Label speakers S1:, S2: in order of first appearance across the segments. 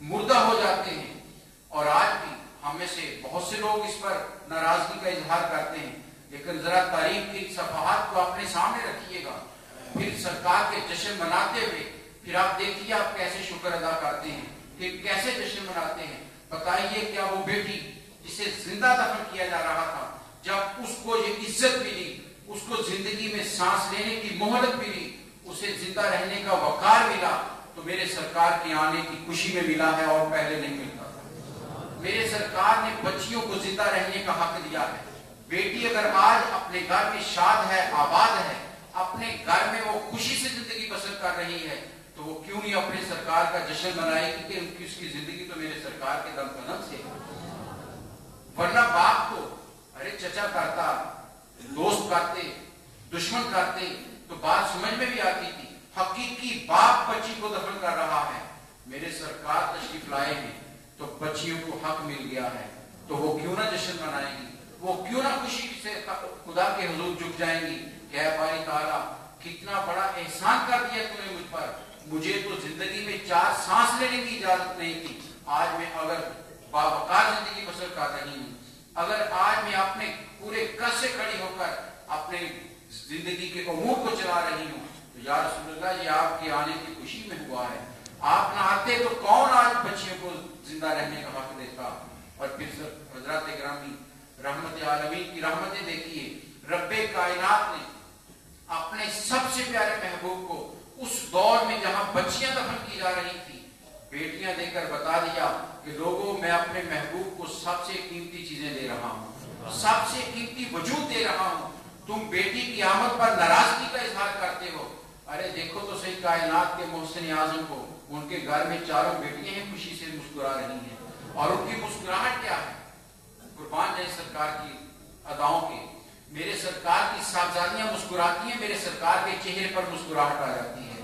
S1: مردہ ہو جاتے ہیں. اور آج بھی ہم میں سے بہت سے لوگ اس پر ناراضگی کا اظہار کرتے ہیں. لیکن ذرا تاریخ کی صفحات کو اپنے سامنے رکھیے گا، پھر سرکار کے جشن مناتے ہوئے پھر آپ دیکھیے آپ کیسے شکر ادا کرتے ہیں، کہ کیسے جشن مناتے ہیں. بتائیے کیا وہ بیٹی جسے زندہ دفن کیا جا رہا تھا، جب اس کو یہ عزت ملی، اس کو زندگی میں سانس لینے کی مہلت ملی، اسے زندہ رہنے کا وقار ملا، تو میرے سرکار کے آنے کی خوشی میں ملا ہے اور پہلے نہیں ملتا تھا. میرے سرکار نے بچیوں کو زندہ رہنے کا حق دیا ہے. بیٹی اگر آج اپنے گھر میں شاد ہے، آباد ہے، اپنے گھر میں وہ خوشی سے زندگی بسر کر رہی ہے، تو وہ کیوں نہیں اپنے سرکار کا جشن منائے گی کہ اس کی زندگی تو میرے سرکار کے دم قدم سے ہے. ورنہ باپ کو ارے چچا کرتا، دوست کرتے، دشمن کرتے تو بات سمجھ میں بھی آتی تھی. حقیقی باپ بچی کو دفن کر رہا ہے، میرے سرکار تشریف لائے ہیں تو بچیوں کو حق مل گیا ہے، تو وہ کیوں نہ جشن منائیں گی، وہ کیوں نہ خوشی سے خدا کے حضور جھک جائیں گی کہ اے باری تعالیٰ کتنا بڑا احسان کر دیا تم نے مجھ پر. مجھے تو زندگی میں 4 سانس لینے کی اجازت نہیں تھی، آج میں اگر باوقار زندگی بسر کر رہی ہوں، اگر آج میں اپنے پورے کس سے کھڑی ہو کر اپنے زندگی کے امور کو چلا رہی ہوں، تو یا رسول اللہ یہ آپ کے آنے کی خوشی میں ہوا ہے. آپ نہ آتے تو کون آج بچیوں کو زندہ رہنے کا حق دیتا. اور پھر حضرات گرامی رحمت عالمین کی رحمتیں دیکھیے، رب کائنات نے اپنے سب سے پیارے محبوب کو اس دور میں جہاں بچیاں دفن کی جا رہی تھی، بیٹیاں دے کر بتا دیا کہ لوگوں میں اپنے محبوب کو سب سے قیمتی چیزیں دے رہا ہوں، سب سے قیمتی وجود دے رہا ہوں. تم بیٹی کی آمد پر ناراضگی کا اظہار کرتے ہو. ارے دیکھو تو صحیح کائنات کے محسن اعظم کو، ان کے گھر میں 4 بیٹیاں ہیں، خوشی سے مسکرا رہی ہیں، اور ان کی مسکراہٹ کیا ہے، قربان جائے سرکار کی اداؤں کے. میرے سرکار کی صاحبزادیاں مسکراتی ہیں، میرے سرکار کے چہرے پر مسکراہٹ آ جاتی ہے.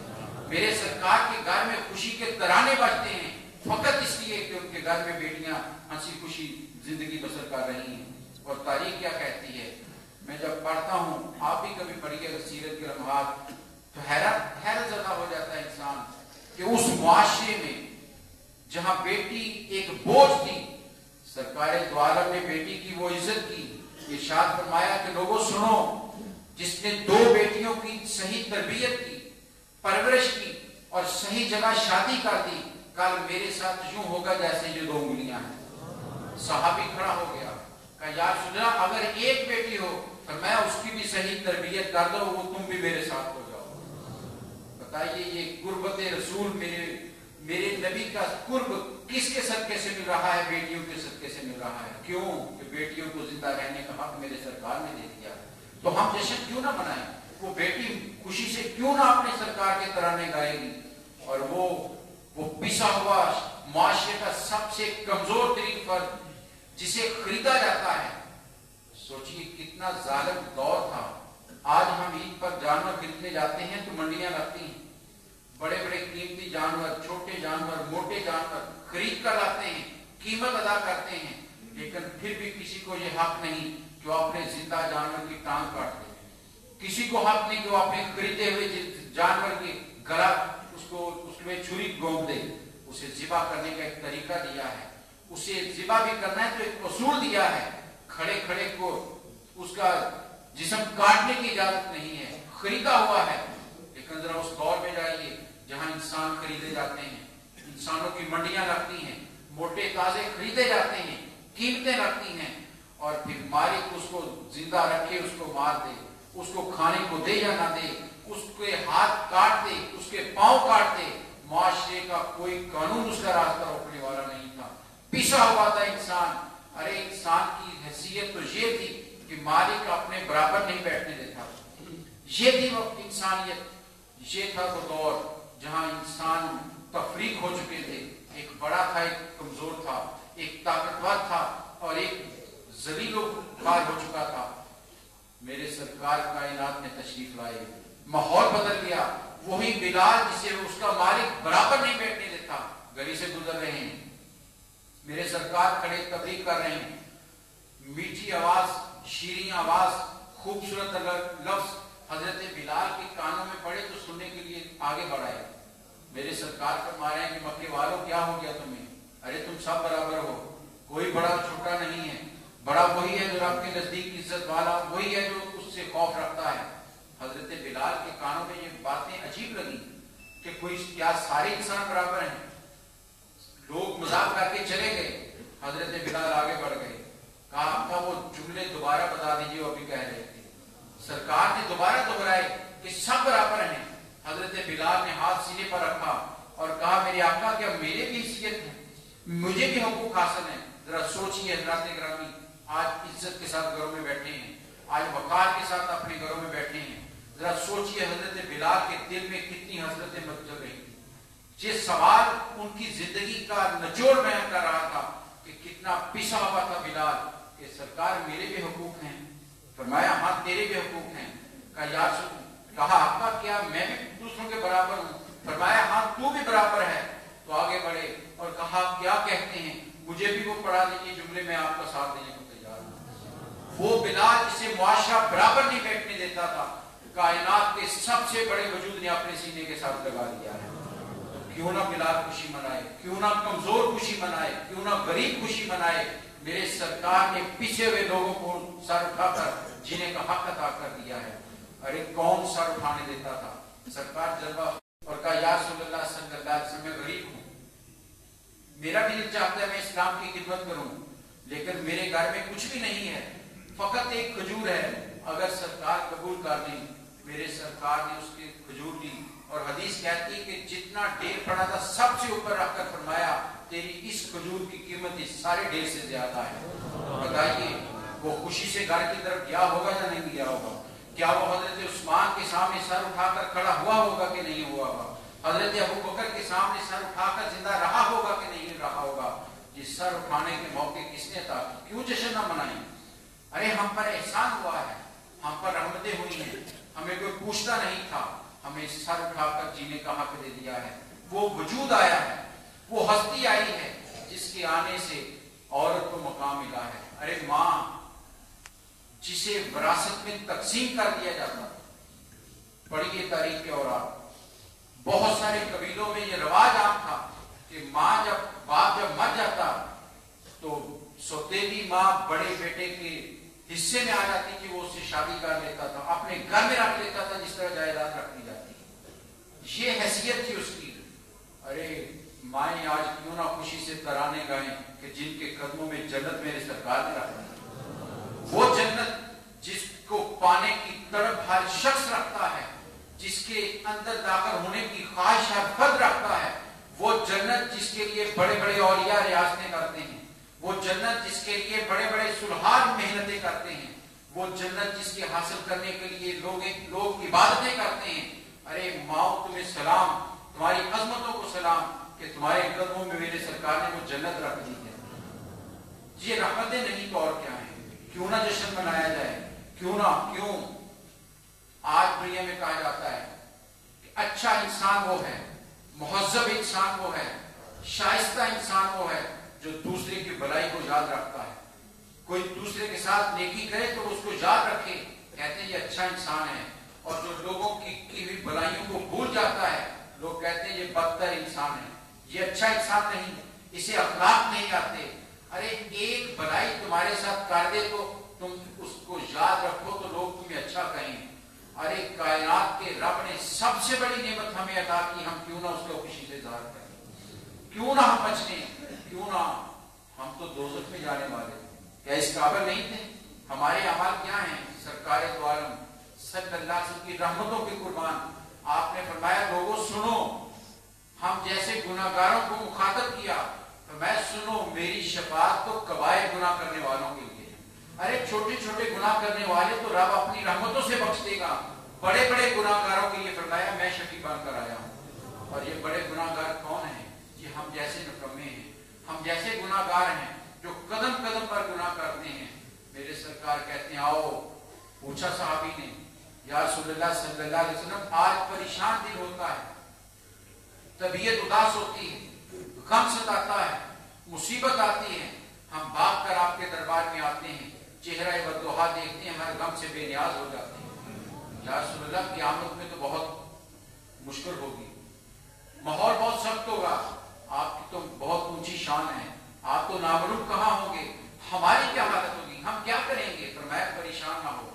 S1: میرے سرکار کے گھر میں خوشی کے ترانے بجتے ہیں، فقط اس لیے کہ ان کے گھر میں بیٹیاں ہنسی خوشی زندگی بسر کر رہی ہیں. اور تاریخ کیا کہتی ہے، میں جب پڑھتا ہوں، آپ بھی کبھی پڑھیے اگر سیرت کے لمحات، تو حیرت زدہ ہو جاتا ہے انسان کہ اس معاشرے میں جہاں بیٹی ایک بوجھ تھی، سرکار دو عالم نے بیٹی کی وہ عزت کی. ارشاد فرمایا کہ لوگوں سنو، جس نے 2 بیٹیوں کی صحیح تربیت کی، پرورش کی اور صحیح جگہ شادی کر دی، کل میرے ساتھ یوں ہوگا جیسے یہ 2 انگلیاں ہیں. صحابی کھڑا ہو گیا کہ یا رسول اللہ اگر ایک بیٹی ہو تو میں اس کی بھی صحیح تربیت کر دو، وہ تم بھی میرے ساتھ ہو جاؤ. بتائیے یہ قربت رسول، میرے نبی کا قرب کس کے صدقے سے مل رہا ہے؟ بیٹیوں کے صدقے سے مل رہا ہے. کیوں؟ کہ بیٹیوں کو زندہ رہنے کا حق میرے سرکار نے دے دیا. تو ہم جشن کیوں نہ منائیں؟ وہ بیٹی خوشی سے کیوں نہ اپنے سرکار کے ترانے گائے گی؟ اور وہ پسا ہوا معاشرے کا سب سے کمزور ترین فرد جسے خریدا جاتا ہے. سوچئے کتنا ظالم دور تھا. آج ہم عید پر جانور خریدنے جاتے ہیں تو منڈیاں لگتی ہیں، بڑے بڑے قیمتی جانور، چھوٹے جانور، موٹے جانور خرید کر لاتے ہیں، قیمت ادا کرتے ہیں، لیکن پھر بھی کسی کو یہ حق نہیں کہ وہ اپنے زندہ جانور کی ٹانگ کاٹ دے. کسی کو حق نہیں کہ وہ اپنے خریدے ہوئے جانور کی گلا اس میں چھری گھونپ دے. اسے ذبح کرنے کا ایک طریقہ دیا ہے، اسے ذبح بھی کرنا ہے تو ایک اصول دیا ہے. کھڑے کھڑے کو اس کا جسم کاٹنے کی اجازت نہیں ہے، خریدا ہوا ہے. لیکن ذرا اس دور میں جائیے جہاں انسان خریدے جاتے ہیں، انسانوں کی منڈیاں لگتی ہیں، موٹے تازے خریدے جاتے ہیں، قیمتیں لگتی ہیں، اور پھر مالک اس کو زندہ رکھے، اس کو مار دے، اس کو کھانے کو دے یا نہ دے، اس کے ہاتھ کاٹ دے، اس کے پاؤں کاٹ دے. معاشرے کا کوئی قانون اس کا راستہ روکنے والا نہیں تھا. پیسا ہوا تھا انسان. ارے انسان کی حیثیت تو یہ تھی کہ مالک اپنے برابر نہیں بیٹھنے دیتا. یہ تھی وہ انسانیت. یہ تھا وہ دور جہاں انسان تفریق ہو چکے تھے. ایک بڑا تھا، ایک کمزور تھا، ایک طاقتور تھا اور ایک ذلیل و خوار ہو چکا تھا. میرے سرکار کائنات میں تشریف لائے، ماحول بدل گیا. وہی بلال جسے اس کا مالک برابر نہیں بیٹھنے دیتا، گلی سے گزر رہے ہیں، میرے سرکار کھڑے تبلیغ کر رہے ہیں، میٹھی آواز، شیریں آواز، خوبصورت لفظ حضرت بلال کے کانوں میں پڑے تو سننے کے لیے آگے بڑھائے. میرے سرکار فرما رہے ہیں کہ مکے والوں کیا ہو گیا تمہیں؟ ارے تم سب برابر ہو، کوئی بڑا چھوٹا نہیں ہے. بڑا وہی ہے جو آپ کے نزدیک عزت والا، وہی ہے جو اس سے خوف رکھتا ہے. حضرت بلال کے کانوں میں یہ باتیں عجیب لگی کہ کوئی کیا سارے انسان برابر ہیں؟ لوگ مذاق کر کے چلے گئے. حضرت بلال آگے بڑھ گئے، کہا آپ کا وہ جملے دوبارہ بتا دیجیے وہ ابھی کہہ رہے تھے. سرکار نے دوبارہ دہرائے کہ سب برابر ہیں. حضرت بلال نے ہاتھ سینے پر رکھا اور کہا میرے آقا کیا میرے بھی حیثیت ہے، مجھے بھی حقوق حاصل ہیں؟ ذرا سوچیے حضرات گرامی، آج عزت کے ساتھ گھروں میں بیٹھے ہیں، آج وقار کے ساتھ اپنے گھروں میں بیٹھے ہیں. ذرا سوچیے حضرت بلال کے دل میں کتنی حسرتیں مچل رہی تھی. جس سوال ان کی زندگی کا نچوڑ بیان کر رہا تھا کہ کتنا پسا ہوا تھا بلال کہ سرکار میرے بھی حقوق ہیں. فرمایا ہاں تیرے بھی حقوق ہیں. کہا آقا کیا میں بھی دوسروں کے برابر ہوں؟ فرمایا ہاں تو بھی برابر ہے. تو آگے بڑھے اور کہا کیا کہتے ہیں؟ مجھے بھی وہ پڑھا دیجیے جملے میں آپ کا ساتھ دینے کو تیار ہوں. وہ بلال جسے معاشرہ برابر نہیں بیٹھنے دیتا تھا، کائنات کے سب سے بڑے وجود نے اپنے سینے کے ساتھ لگا دیا ہے. تو کیوں نہ بلال خوشی منائے، کیوں نہ کمزور خوشی منائے، کیوں نہ غریب خوشی منائے. میرے سرکار نے پیچھے ہوئے لوگوں کو سر اٹھا کر جینے کا حق عطا کر دیا ہے. ارے کون سر اٹھانے دیتا تھا؟ سرکار جلوہ اور کہا یا رسول اللہ صلی اللہ علیہ وسلم میں غریب ہوں، میرا بھی دل چاہتا ہے میں اسلام کی خدمت کروں، لیکن میرے گھر میں کچھ بھی نہیں ہے، فقط ایک کھجور ہے، اگر سرکار قبول کر لیں. میرے سرکار نے اس کی کھجور دی اور حدیث کہتی ہے کہ جتنا ڈھیر پڑا تھا سب سے اوپر رکھ کر فرمایا تیری اس کھجور کی قیمت اس سارے ڈھیر سے زیادہ ہے. بتائیے وہ خوشی سے گھر کی طرف گیا ہوگا یا نہیں گیا ہوگا؟ کیا وہ حضرت عثمان کے سامنے سر اٹھا کر کھڑا ہوا ہوگا کہ نہیں ہوا ہوگا؟ حضرت ابو بکر کے سامنے سر اٹھا کر زندہ رہا ہوگا کہ نہیں رہا ہوگا؟ جس سر اٹھانے کے موقع کس نے تھا؟ کیوں جشن نہ منائیں؟ ارے ہم پر احسان ہوا ہے، ہم پر رحمتیں ہوئی ہیں، ہمیں کوئی پوچھتا نہیں تھا، ہمیں سر اٹھا کر جینے کا حق دے دیا ہے. وہ وجود آیا ہے، وہ ہستی آئی ہے جس کے آنے سے عورت کو مقام ملا ہے. ارے ماں جسے وراثت میں تقسیم کر دیا جاتا، پڑھیے تاریخ کے اوراق، بہت سارے قبیلوں میں یہ رواج عام تھا کہ باپ جب مر جاتا تو سوتیلی ماں بڑے بیٹے کے حصے میں آ جاتی کہ وہ اس سے شادی کر لیتا تھا، اپنے گھر میں رکھ لیتا تھا جس طرح جائیداد رکھی جاتی. یہ حیثیت تھی اس کی. ارے مائیں آج کیوں نہ خوشی سے ترانے گائیں کہ جن کے قدموں میں جنت میرے سرکار نے رکھا ہے. وہ جنت جس کو پانے کی تڑپ ہر شخص رکھتا ہے، جس کے اندر داخل ہونے کی خواہش ہر فرد رکھتا ہے. وہ جنت جس کے لیے بڑے بڑے اولیاء ریاستیں کرتے ہیں، وہ جنت جس کے لیے بڑے بڑے سلحان محنتیں کرتے ہیں، وہ جنت جس کے حاصل کرنے کے لیے لوگ عبادتیں کرتے ہیں. ارے ماؤں تمہیں سلام، تمہاری عظمتوں کو سلام کہ تمہارے قدموں میں میرے سرکار نے وہ جنت رکھ دی ہے. یہ رحمتیں نہیں تو اور کیا ہیں؟ کیوں نہ جشن منایا جائے؟ کیوں آج دنیا میں کہا جاتا ہے کہ اچھا انسان وہ ہے، مہذب انسان وہ ہے، شائستہ انسان وہ ہے جو دوسرے کی بھلائی کو یاد رکھتا ہے. کوئی دوسرے کے ساتھ نیکی کرے تو اس کو یاد رکھے، کہتے ہیں یہ اچھا انسان ہے. اور جو لوگوں کی ہوئی بھلائیوں کو بھول جاتا ہے، لوگ کہتے ہیں یہ بدتر انسان ہے، یہ اچھا انسان نہیں، اسے اخلاق نہیں آتے. ارے ایک بھلائی تمہارے ساتھ کر دے تو تم اس کو یاد رکھو تو لوگ تمہیں اچھا کہیں. ارے کائنات کے رب نے سب سے بڑی نعمت ہمیں عطا کی، ہم کیوں نہ اس کو خوشی سے اظہار کریں؟ کیوں نہ ہم بچنے؟ کیوں نہ ہم تو دوزخ میں جانے والے تھے، کیا اس قابل نہیں تھے؟ ہمارے اعمال کیا ہیں؟ سرکار دو عالم صلی اللہ علیہ وسلم کی رحمتوں کے قربان آپ نے فرمایا لوگوں سنو، ہم جیسے گناہگاروں کو مخاطب کیا، فرمایا سنو میری شفاعت تو کبائر گناہ کرنے والوں کے لیے. ارے چھوٹے چھوٹے گناہ کرنے والے تو رب اپنی رحمتوں سے بخش دے گا، بڑے بڑے گناہگاروں کے لیے فرمایا میں شفیع بن کر آیا ہوں. اور یہ بڑے گناہگار کون ہیں؟ یہ ہم جیسے نکمے ہیں، ہم جیسے گناہگار ہیں جو قدم قدم پر گناہ کرتے ہیں. میرے سرکار کہتے ہیں آؤ. پوچھا صحابی نے یا رسول اللہ صلی اللہ علیہ وسلم آج پریشان دل ہوتا ہے، طبیعت اداس ہوتی ہے، غم ستاتا ہے، مصیبت آتی ہے، ہم بھاگ کر آپ کے دربار میں آتے ہیں، چہرہ بدوحا دیکھتے ہیں، ہر غم سے بے نیاز ہو جاتے ہیں. یا رسول اللہ قیامت میں تو بہت مشکل ہوگی، ماحول بہت سخت ہوگا، آپ کی تو بہت اونچی شان ہے، آپ تو نامروب کہاں ہوں گے، ہماری کیا حالت ہوگی، ہم کیا کریں گے؟ فرمایا پریشان نہ ہو،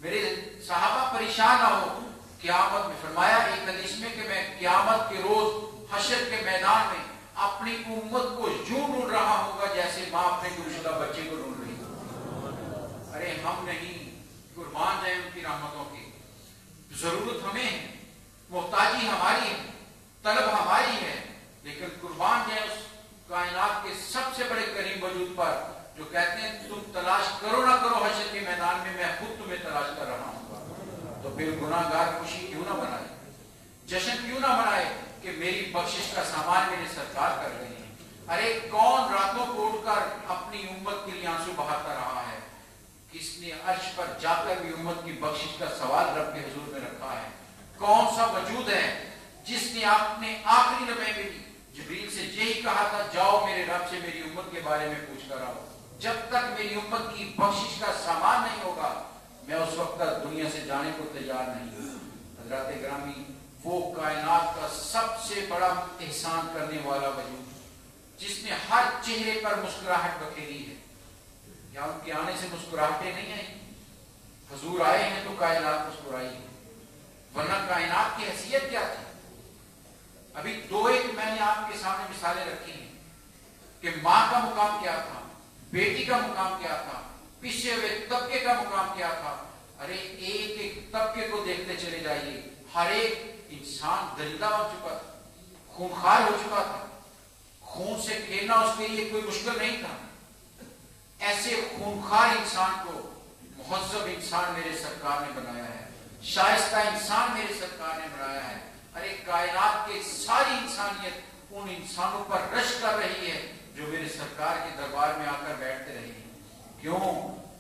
S1: میرے صحابہ پریشان نہ ہو قیامت میں۔ فرمایا ایک حدیث میں کہ میں قیامت کے روز حشر کے میدان میں اپنی امت کو یوں ڈھونڈ رہا ہوں گا جیسے ماں اپنے گمشدہ بچے کو ڈھونڈ رہی ہو۔ ارے ہم نہیں، قربان جائیں ان کی رحمتوں کی، ضرورت ہمیں ہے، محتاجی ہماری ہے، طلب ہماری ہے، لیکن قربان جائیں اس کائنات کے سب سے بڑے کریم وجود پر جو کہتے ہیں تم تلاش کرو نہ کرو حشر کے میدان میں خود تمہیں تلاش کر رہا ہوں گا۔ تو پھر گناہ گار خوشی کیوں نہ منائے، جشن کیوں نہ منائے کہ میری بخشش کا سامان میرے سرکار کر رہے ہیں۔ ارے کون راتوں کو اٹھ کر اپنی امت کے لیے آنسو بہاتا رہا ہے؟ کس نے عرش پر جا کر بھی امت کی بخشش کا سوال رب کے حضور میں رکھا ہے؟ کون سا وجود ہے جس نے اپنے آخری لمحے میں جبریل سے یہی کہا تھا جاؤ میرے رب سے میری امت کے بارے میں پوچھ کر آؤ، جب تک میری امت کی بخشش کا سامان نہیں ہوگا میں اس وقت تک دنیا سے جانے کو تیار نہیں ہوں۔ حضرات گرامی، وہ کائنات کا سب سے بڑا احسان کرنے والا وجود جس نے ہر چہرے پر مسکراہٹ بکھیری ہے، یا ان کے آنے سے مسکراہٹیں نہیں آئی؟ حضور آئے ہیں تو کائنات مسکرائی ہے، ورنہ کائنات کی حیثیت کیا تھی؟ ابھی دو ایک میں نے آپ کے سامنے مثالیں رکھی ہیں کہ ماں کا مقام کیا تھا، بیٹی کا مقام کیا تھا، پیچھے ہوئے طبقے کا مقام کیا تھا۔ ارے ایک ایک طبقے کو دیکھتے چلے جائیے، ہر ایک انسان درندہ ہو چکا تھا، خونخوار ہو چکا تھا، خون سے کھیلنا اس کے لیے کوئی مشکل نہیں تھا۔ ایسے خونخوار انسان کو مہذب انسان میرے سرکار نے بنایا ہے، شائستہ انسان میرے سرکار نے بنایا ہے۔ ارے کائنات کے ساری انسانیت ان انسانوں پر رشک کر رہی ہے جو میرے سرکار کے دربار میں آ کر بیٹھتے رہے ہیں۔ کیوں؟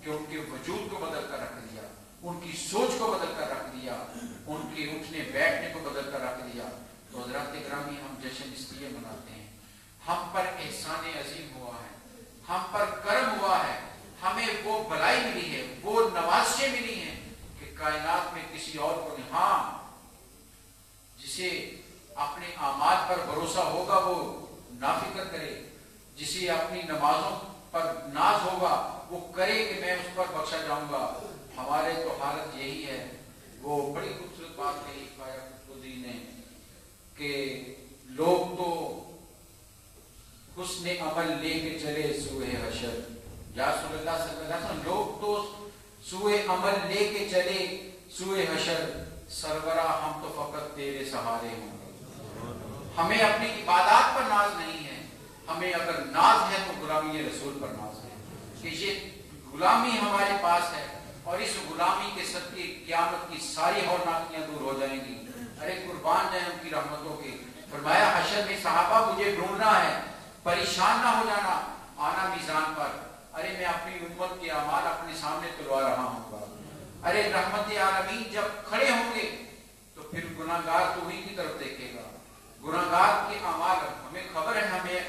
S1: کہ ان کے وجود کو بدل کر رکھ دیا، ان کی سوچ کو بدل کر رکھ دیا، ان کے اٹھنے بیٹھنے کو بدل کر رکھ دیا۔ تو حضرات گرامی، ہم جشن اس لیے مناتے ہیں، ہم پر احسان عظیم ہوا ہے، ہم پر کرم ہوا ہے، ہمیں وہ بھلائی ملی ہے، وہ نوازشیں ملی ہیں کہ کائنات میں کسی اور کو نہیں۔ ہاں، جسے اپنے اعمال پر بھروسہ ہوگا وہ نافکر کرے، جسے اپنی نمازوں پر ناز ہوگا وہ کرے کہ میں اس پر بخشا جاؤں گا۔ ہمارے تو حالت یہی ہے۔ وہ بڑی خوبصورت بات کہی خواجہ قطب نے کہ لوگ تو حسن عمل لے کے چلے سوئے حشر، یا رسول اللہ صلی اللہ علیہ وسلم، لوگ تو سوئے عمل لے کے چلے سوئے حشر، سرورہ ہم تو فقط تیرے سہارے ہوں گے۔ ہمیں اپنی عبادات پر ناز نہیں ہے، ہمیں اگر ناز ہے تو غلامی رسول پر ناز ہے کہ یہ غلامی ہمارے پاس ہے، اور اس غلامی کے صدقے قیامت کی ساری ہولناکیاں دور ہو جائیں گی۔ ارے قربان جائیں ان کی رحمتوں کے۔ فرمایا حشر میں صحابہ مجھے ڈھونڈنا ہے، پریشان نہ ہو جانا، آنا میزان پر۔ ارے میں اپنی امت کے اعمال اپنے سامنے تلوا رہا ہوں گا۔ ارے رحمت عالمین جب کھڑے ہوں گے تو پھر گناہ گار تو انہی کی طرف دیکھے گا۔ گناہ گار کے اعمال، ہمیں خبر ہے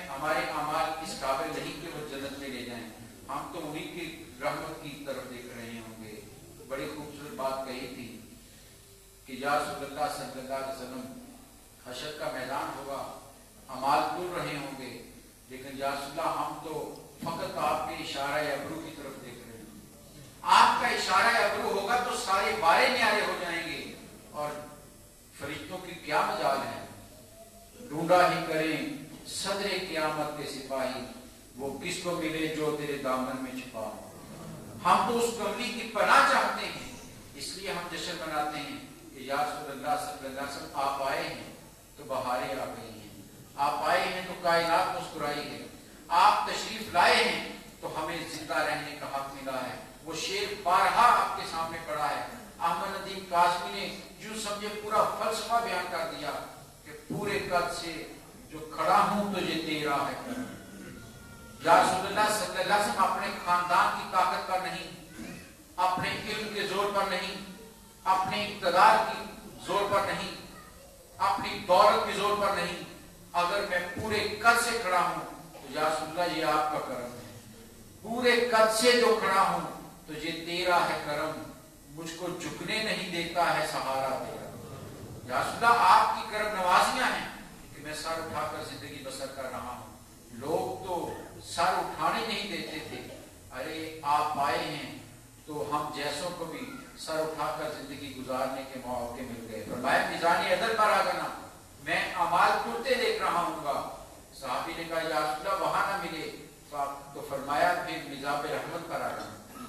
S1: ہمارے اعمال اس قابل نہیں کہ وہ جنت میں لے جائیں، ہم تو انہی کی رحمت کی طرف دیکھ رہے ہوں گے۔ بڑی خوبصورت بات کہی تھی کہ یا رسول اللہ صلی اللہ علیہ وسلم، حشر کا میدان ہوگا، اعمال تل رہے ہوں گے، لیکن یا رسول اللہ ہم تو فقط آپ کے اشارہ ابرو کی طرف دیکھ رہے ہیں۔ آپ کا اشارہ ابرو ہوگا تو سارے بارے نیارے ہو جائیں گے، اور فرشتوں کی کیا مجال ہے، ڈھونڈا ہی کریں صدر قیامت کے سپاہی، وہ کس کو ملے جو تیرے دامن میں چھپا۔ ہم تو اس کملی کی پناہ چاہتے ہیں، اس لیے ہم جشن مناتے ہیں کہ یا رسول اللہ صلی اللہ علیہ وسلم آپ آئے ہیں تو بہاریں آ گئی ہیں، آپ آئے ہیں تو کائنات مسکرائی ہے، آپ تشریف لائے ہیں تو ہمیں زندہ رہنے کا حق ملا ہے۔ وہ شعر بارہا آپ کے سامنے پڑا ہے، احمد ندیم کاظمی نے یوں سمجھے پورا فلسفہ بیان کر دیا کہ پورے قد سے جو کھڑا ہوں تو یہ تیرا ہے کرم۔ یا رسول اللہ صلی اللہ علیہ وسلم اپنے خاندان کی طاقت پر نہیں، اپنے علم کے زور پر نہیں، اپنے اقتدار کی زور پر نہیں، اپنی دولت کے زور پر نہیں، اگر میں پورے قد سے کھڑا ہوں تو یا رسول اللہ یہ آپ کا کرم ہے، پورے قد سے جو کھڑا ہوں تو یہ تیرا ہے کرم، مجھ کو جھکنے نہیں دیتا ہے سہارا تیرا. یا رسول اللہ آپ کی کرم نوازیاں ہیں کہ میں سر اٹھا کر زندگی بسر کر رہا ہوں. لوگ تو سر اٹھانے نہیں دیتے تھے. ارے آپ آئے ہیں تو ہم جیسوں کو بھی سر اٹھا کر زندگی گزارنے کے موقع مل گئے. فرمایا میزان عدل پر آ جانا, میں اعمال ٹوٹتے دیکھ رہا ہوں گا. صحابی نے کہا یا رسول اللہ وہاں نہ ملے تو فرمایا پھر میزاب رحمت پر آ جانا,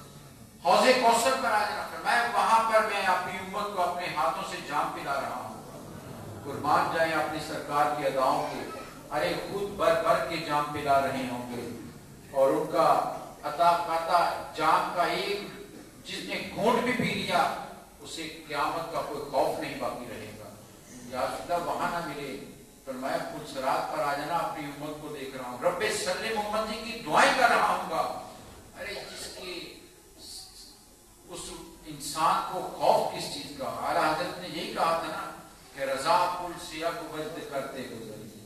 S1: حوض کوثر پر آ جانا. فرمایا وہاں پر میں اپنی امت کو اپنے ہاتھوں سے جام پلا رہا ہوں. قربان جائیں اپنی سرکار کی اداؤں کے. ارے خود بھر بھر کے جام پلا رہے ہوں گے اور ان کا عطا کرتا جام کا ایک جس نے گھونٹ بھی پی لیا اسے قیامت کا کوئی خوف نہیں باقی رہے گا. یا رسول اللہ وہاں نہ ملے. فرمایا پل صراط پر آ جانا, اپنی امت کو دیکھ رہا ہوں. رب صلی محمد جی کی دعائیں کر رہا ہوں گا. ارے جس کے اس انسان کو خوف کس چیز کا. اعلیٰ حضرت نے یہی کہا تھا نا کہ رضا پل سیاہ کو وجد کرتے گزریے,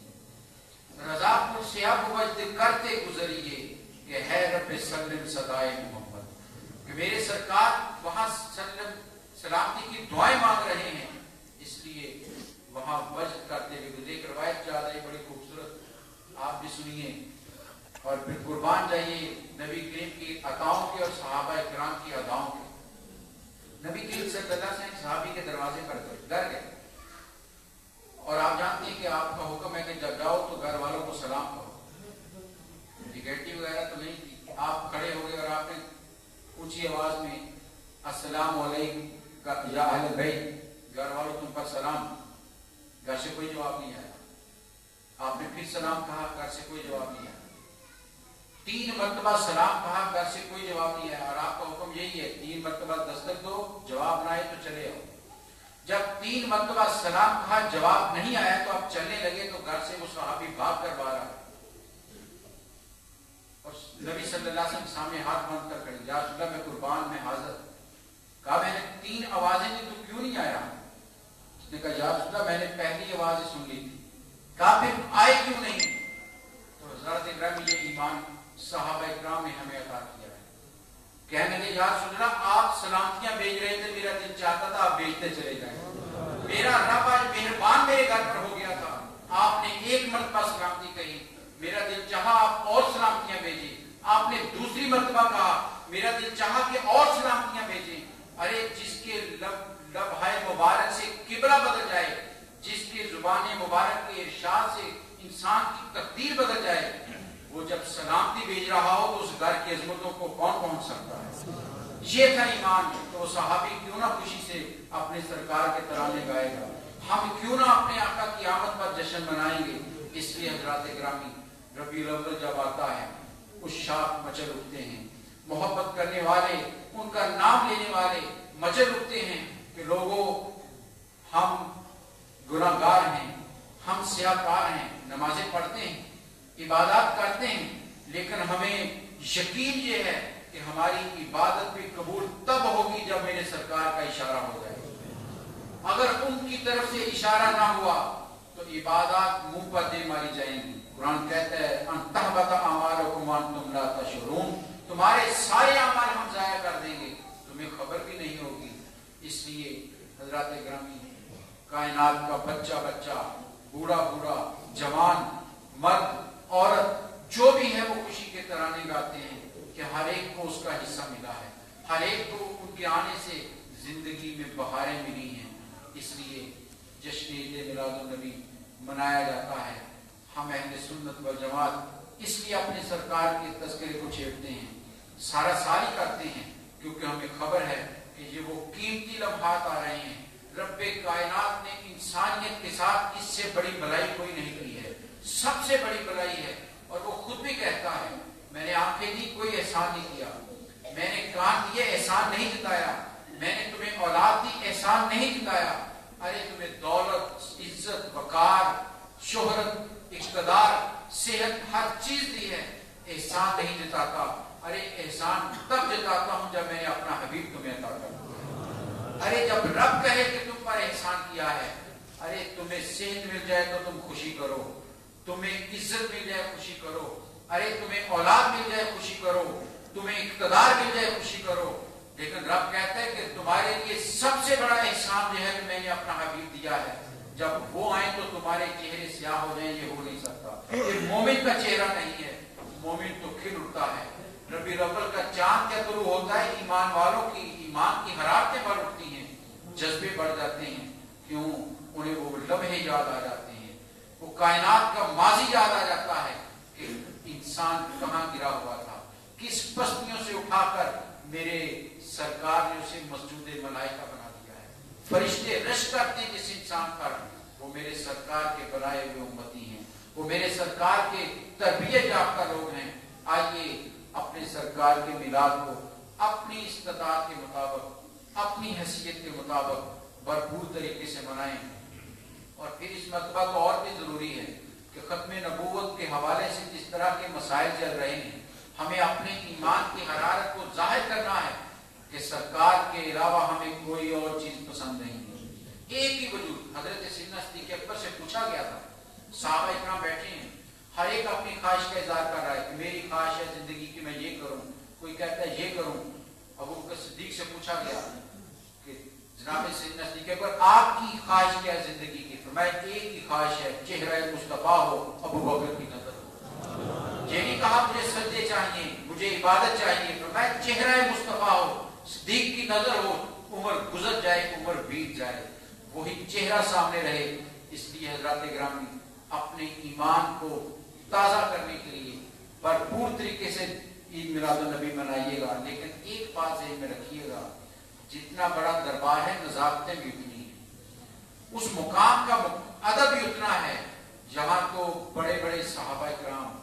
S1: رضا پل سیاہ کو وجد کرتے گزریے کہ ہے رب سلم صدائے محمد, کہ میرے سرکار وہاں سلم سلامتی کی دعائیں مانگ رہے ہیں, اس لیے وہاں وجد کرتے ہوئے گزرے. ایک روایت یاد آئی بڑی خوبصورت, آپ بھی سنیے اور پھر قربان جائیے نبی کریم کی عطاؤں کے اور صحابہ کرام کی اداؤں کے. نبی کریم صلی اللہ علیہ وسلم صحابی کے دروازے پر ڈر گئے اور آپ جانتے ہیں کہ آپ کا حکم ہے کہ جب جاؤ تو گھر والوں کو سلام کرو. سیکورٹی وغیرہ تو نہیں تھی. آپ کھڑے ہو گئے اور آپ نے اونچی آواز میں السلام علیکم یا اہل بیت, گھر والوں تم پر سلام. گھر سے کوئی جواب نہیں آیا. آپ نے پھر سلام کہا, گھر سے کوئی جواب نہیں آیا. 3 مرتبہ سلام کہا, گھر سے کوئی جواب نہیں آیا. اور آپ کا حکم یہی ہے 3 مرتبہ دستک دو, جواب نہ آئے تو چلے آؤ. جب 3 مرتبہ سلام کہا جواب نہیں آیا تو آپ چلنے لگے تو گھر سے وہ صحابی بھاگ کر باہر آئے اور نبی صلی اللہ علیہ وسلم سامنے ہاتھ باندھ کر کھڑے. یا رسول اللہ میں قربان میں حاضر. کہا میں نے 3 آوازیں دی تو کیوں نہیں آیا؟ اس نے کہا یا رسول اللہ میں نے پہلی آواز سن لی تھی. کہا پھر آئے کیوں نہیں؟ تو حضرت اکرام یہ ایمان صحابہ اکرام نے ہمیں عطا کیا ہے. کہنے لگے یا رسول اللہ آپ سلامتیاں بھیج رہے تھے, میرا دل چاہتا تھا آپ بھیجتے چلے جائیں. میرا رب آج مہربان میرے گھر پر ہو گیا تھا, آپ نے 1 مرتبہ سلامتی کہی, میرا دل چاہا آپ اور سلامتیاں بھیجیں. آپ نے دوسری مرتبہ کہا, میرا دل چاہا کہ اور سلامتیاں بھیجیں. ارے جس کے لبہائے مبارک سے قبلہ بدل جائے, جس کے زبان مبارک کے ارشاد سے انسان کی تقدیر بدل جائے, وہ جب سلامتی بھیج رہا ہو تو اس گھر کی عظمتوں کو کون پہنچ سکتا ہے؟ یہ تھا ایمان. تو وہ صحابی کیوں نہ خوشی سے اپنے سرکار کے ترانے گائے گا, ہم کیوں نہ اپنے آقا کی آمد پر جشن منائیں گے. اس لیے حضرات گرامی ربیع الاول جب آتا ہے عشاق مچل اٹھتے ہیں, محبت کرنے والے ان کا نام لینے والے مچل اٹھتے ہیں کہ لوگوں ہم گناہ گار ہیں, ہم سیاہ کار ہیں, نمازیں پڑھتے ہیں, عبادات کرتے ہیں, لیکن ہمیں یقین یہ ہے کہ ہماری عبادت بھی قبول تب ہوگی جب میرے سرکار کا اشارہ ہو جائے. اگر ان کی طرف سے اشارہ نہ ہوا تو عبادات منہ پر دے ماری جائیں گی. قرآن کہتا ہے ان تحبط اعمالکم وانتم لا تشعرون, تمہارے سارے اعمال ہم ضائع کر دیں گے, تمہیں خبر بھی نہیں ہوگی. اس لیے حضرات گرامی کائنات کا بچہ بچہ, بوڑھا بوڑھا, جوان, مرد, عورت جو بھی ہے وہ خوشی کے ترانے گاتے ہیں کہ ہر ایک کو اس کا حصہ ملا ہے, ہر ایک کو ان کے آنے سے زندگی میں بہاریں ملی ہیں. اس لیے جشن عید میلاد النبی منایا جاتا ہے. ہم اہل سنت والجماعت اس لیے اپنے سرکار کے تذکرے کو چھیڑتے ہیں, سارا ساری کرتے ہیں, کیونکہ ہمیں خبر ہے کہ یہ وہ قیمتی لمحات آ رہے ہیں. رب کائنات نے انسانیت کے ساتھ اس سے بڑی بلائی کوئی نہیں کی ہے, سب سے بڑی بلائی ہے. اور وہ خود بھی کہتا ہے میں نے آنکھیں دی کوئی احسان نہیں کیا, میں نے کان دیے احسان نہیں جتایا, میں نے تمہیں اولاد دی احسان نہیں جتایا. ارے تمہیں دولت, عزت, وقار, شہرت, اقتدار, صحت, ہر چیز دی ہے, احسان نہیں جتاتا. ارے احسان تب جتاتا ہوں جب میں نے اپنا حبیب تمہیں عطا کر. ارے جب رب کہے کہ تم پر احسان کیا ہے, ارے تمہیں صحت مل جائے تو تم خوشی کرو, تمہیں عزت مل جائے خوشی کرو, ارے تمہیں اولاد مل جائے خوشی کرو, تمہیں اقتدار مل جائے خوشی کرو, لیکن رب کہتا ہے کہ تمہارے لیے سب سے بڑا احسان جو ہے کہ میں نے اپنا حبیب دیا ہے، جب وہ آئیں تو تمہارے چہرے سیاہ ہو جائیں، یہ ہو نہیں سکتا۔ یہ مومن کا چہرہ نہیں ہے، مومن تو کھل اٹھتا ہے۔ ربیع الاول کا چاند کیا طلوع ہوتا ہے، ایمان والوں کی ایمان کی حرارتیں بڑھ اٹھتی ہیں، جذبے بڑھ جاتے ہیں۔ کیوں؟ انہیں وہ لمحے یاد آ جاتے ہیں، وہ کائنات کا ماضی یاد آ جاتا ہے کہ انسان کہاں گرا ہوا تھا، کس پستیوں سے اٹھا کر میرے سرکار نے اسے مسجود ملائکہ بنا دیا ہے۔ فرشتے رشک کرتے ہیں جس انسان پر، وہ میرے سرکار کے بنائے ہوئے امتی ہیں، وہ میرے سرکار کے تربیت یافتہ لوگ ہیں۔ آئیے اپنے سرکار کے میلاد کو اپنی استطاعت کے مطابق، اپنی حیثیت کے مطابق بھرپور طریقے سے منائیں۔ اور پھر اس مرتبہ تو اور بھی ضروری ہے کہ ختم نبوت کے حوالے سے جس طرح کے مسائل چل رہے ہیں، ہمیں اپنے ایمان کی حرارت کو ظاہر کرنا ہے کہ سرکار کے علاوہ ہمیں کوئی اور چیز پسند نہیں ہے۔ ایک ہی وجود، حضرت سیدنا صدیق اکبر سے پوچھا گیا تھا، صحابہ اکرام بیٹھے ہیں، ہر ایک اپنی خواہش کا اظہار کر رہا ہے کہ میری خواہش ہے زندگی کی میں یہ کروں، کوئی کہتا ہے یہ کروں۔ ابو بکر صدیق سے پوچھا گیا کہ جناب سیدنا صدیق اکبر آپ کی خواہش کیا ہے زندگی کی؟ فرمایا ایک ہی خواہش ہے، چہرہ مصطفیٰ ہو، ابو بکر کی نظر ہو۔ یہ نہیں کہا مجھے سجدے چاہیے، مجھے عبادت چاہیے، فرمایا چہرہ مصطفیٰ ہو، صدیق کی نظر ہو، عمر گزر جائے، عمر بیت جائے، وہی چہرہ سامنے رہے۔ اس لیے حضرات گرامی اپنے ایمان کو تازہ کرنے کے لیے بھرپور طریقے سے عید میلاد النبی منائیے گا، لیکن ایک بات ذہن میں رکھیے گا، جتنا بڑا دربار ہے نزاکتیں بھی اتنی ہیں، اس مقام کا ادب بھی اتنا ہے۔ جہاں تو بڑے بڑے صحابہ کرام،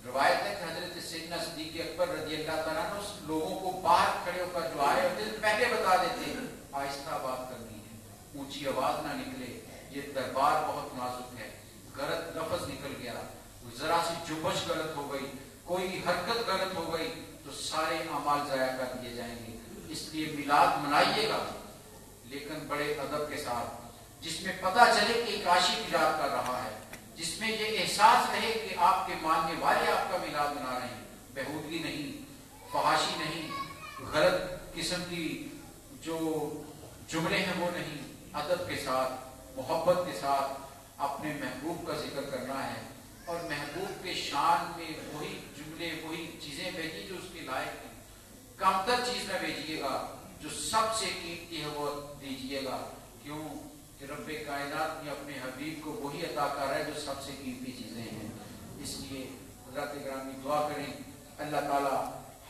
S1: روایت ہے کہ حضرت سیدنا صدیق اکبر رضی اللہ تعالیٰ نے اس لوگوں کو باہر کھڑے ہو کر جو آئے ہوتے پہلے بتا دیتے ہیں آہستہ بات کرنی ہے، اونچی آواز نہ نکلے، یہ دربار بہت نازک ہے، غلط لفظ نکل گیا، ذرا سی جبش غلط ہو گئی، کوئی حرکت غلط ہو گئی تو سارے اعمال ضائع کر دیے جائیں گے۔ اس لیے میلاد منائیے گا لیکن بڑے ادب کے ساتھ، جس میں پتہ چلے کہ ایک عاشق یاد کر رہا ہے، جس میں یہ احساس رہے کہ آپ کے ماننے والے آپ کا میلاد منا رہے ہیں، بہودگی نہیں، فحاشی نہیں، غلط قسم کی جو جملے ہیں وہ نہیں، ادب کے ساتھ، محبت کے ساتھ اپنے محبوب کا ذکر کرنا ہے، اور محبوب کے شان میں وہی جملے، وہی چیزیں بھیجی جو اس کے لائق ہیں۔ کم تر چیز نہ بھیجیے گا، جو سب سے قیمتی ہے وہ دیجیے گا۔ کیوں کہ رب کائنات نے اپنے حبیب کو وہی عطا کر رہا ہے جو سب سے قیمتی چیزیں ہیں۔ اس لیے حضرات گرامی دعا کریں اللہ تعالیٰ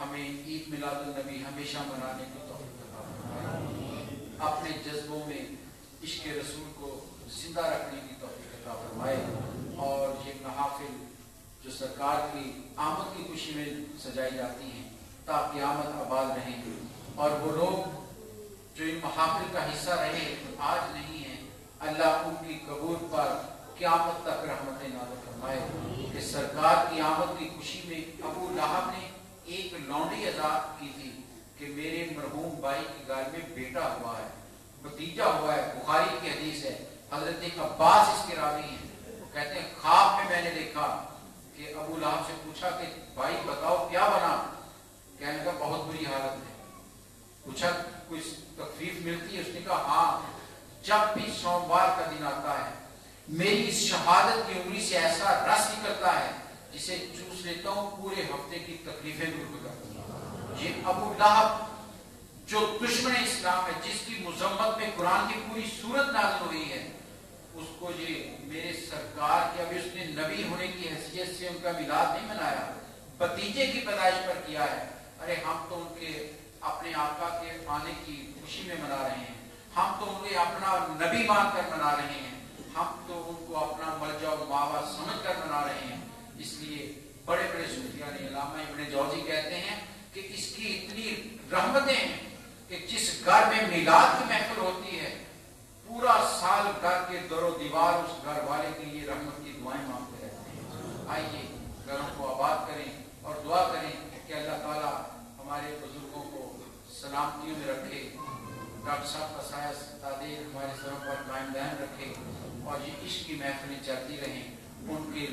S1: ہمیں عید میلاد النبی ہمیشہ منانے کی توفیق عطا فرمائے، اپنے جذبوں میں عشق رسول کو زندہ رکھنے کی توفیق عطا فرمائے، اور یہ محافل جو سرکار کی آمد کی خوشی میں سجائی جاتی ہیں تا قیامت آباد رہیں گے، اور وہ لوگ جو ان محافل کا حصہ رہے آج نہیں ہیں، اللہ ان کی قبول پر قیامت تک رحمت نازل فرمائے۔ کہ سرکار کی آمد کی خوشی میں ابو لہب نے ایک لونڈی آزاد کی تھی کہ میرے مرحوم بھائی کی گھر میں بیٹا ہوا ہے، بھتیجا ہوا ہے، بخاری کی حدیث ہے، حضرت عباس اس کے راوی ہیں، وہ کہتے ہیں خواب میں نے دیکھا کہ ابو لہب سے پوچھا کہ بھائی بتاؤ کیا بنا؟ کہنے کا بہت بری حالت ہے۔ پوچھا کچھ تخفیف ملتی ہے؟ اس نے کہا ہاں، جب بھی سوموار کا دن آتا ہے میری اس شہادت کی انگلی سے ایسا رس نکلتا ہے جسے چوس لیتا ہوں، پورے ہفتے کی تکلیفیں دور ہو جاتی ہیں۔ یہ ابو لہب جو دشمن اسلام ہے، جس کی مذمت میں قرآن کی پوری سورت نازل ہوئی ہے، اس کو یہ میرے سرکار کے ابھی اس نے نبی ہونے کی حیثیت سے ان کا میلاد نہیں منایا، بھتیجے کی پیدائش پر کیا ہے۔ ارے ہم تو ان کے اپنے آقا کے آنے کی خوشی میں منا رہے ہیں، ہم تو انہیں اپنا نبی مان کر منا رہے ہیں، ہم تو ان کو اپنا ملجا و ماوا سمجھ کر منا رہے ہیں۔ اس لیے بڑے بڑے صوفیاء نے، علامہ ابن جوزی کہتے ہیں کہ اس کی اتنی رحمتیں ہیں کہ جس گھر میں میلاد کی محفل ہوتی ہے پورا سال گھر کے در و دیوار اس گھر والے کے لیے رحمت کی دعائیں مانگتے رہتے ہیں۔ آئیے گھروں کو آباد کریں اور دعا کریں کہ اللہ تعالیٰ ہمارے بزرگوں کو سلامتیوں میں رکھے، ڈاکٹر صاحب کا سایہ تعدیر ہمارے سروں پر قائم دائم رکھے، اور یہ عشق کی محفلیں چلتی رہیں، ان کے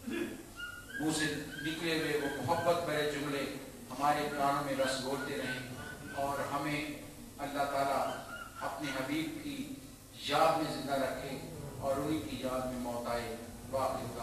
S1: منہ سے نکلے ہوئے وہ محبت بھرے جملے ہمارے کانوں میں رس گھولتے رہیں۔ اور ہمیں اللہ تعالیٰ اپنے حبیب کی یاد میں زندہ رکھے اور انہی کی یاد میں موت آئے. واقعی